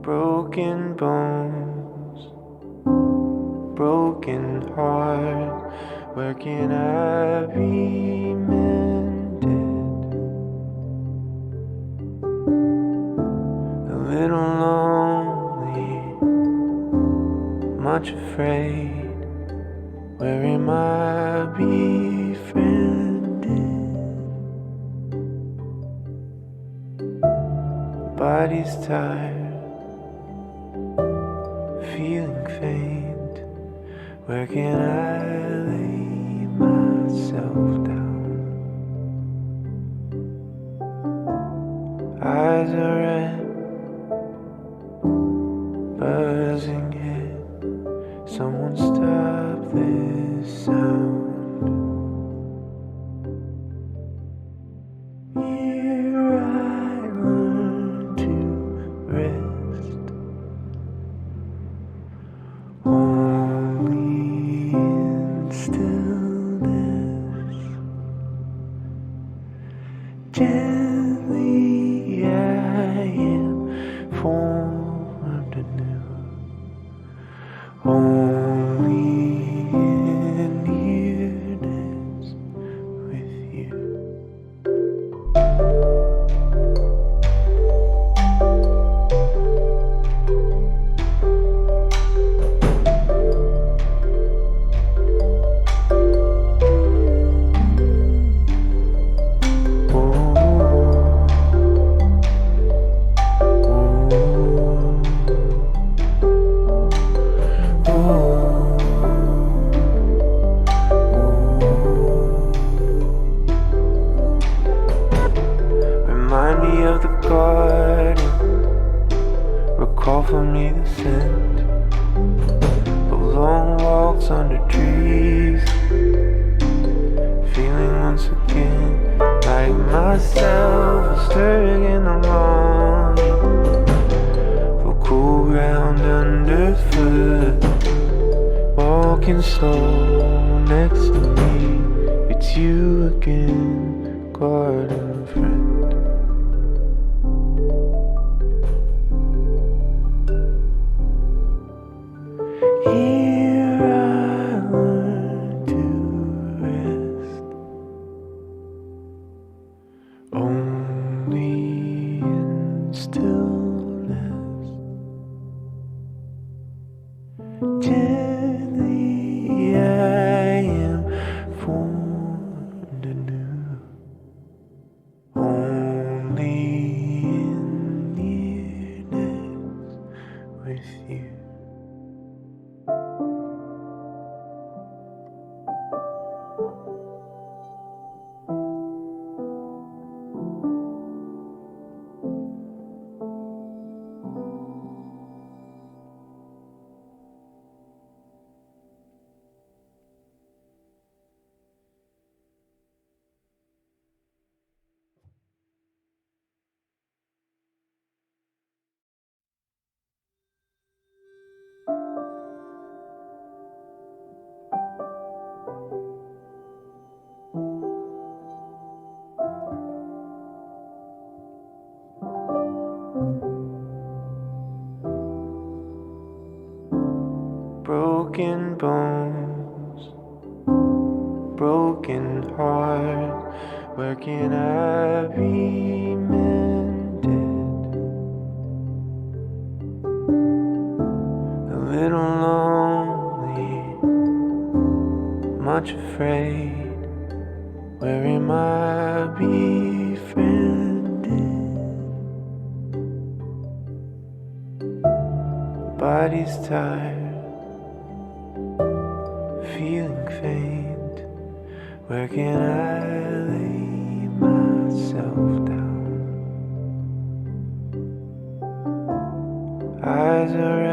broken bones, broken heart. Where can I be mended? A little lonely, much afraid. Where am I befriended? Body's tired, feeling faint. Where can I lay myself down? Eyes are red, buzzing head. Someone stop this sound. Here I learn to rest, only in stillness. Gently I am formed anew, only in nearness with you. Remind me of the garden, recall for me the scent of long walks under trees, feeling once again like myself, stirring in the morning, for cool ground underfoot, walking slow next to me. It's you again, garden friend. Here I learn to rest, only in stillness. Gently I am formed anew, only in nearness with you. Broken bones, broken heart. Where can I be mended? A little lonely, much afraid. Where am I befriended? Body's tired, feeling faint. Where can I lay myself down? Eyes are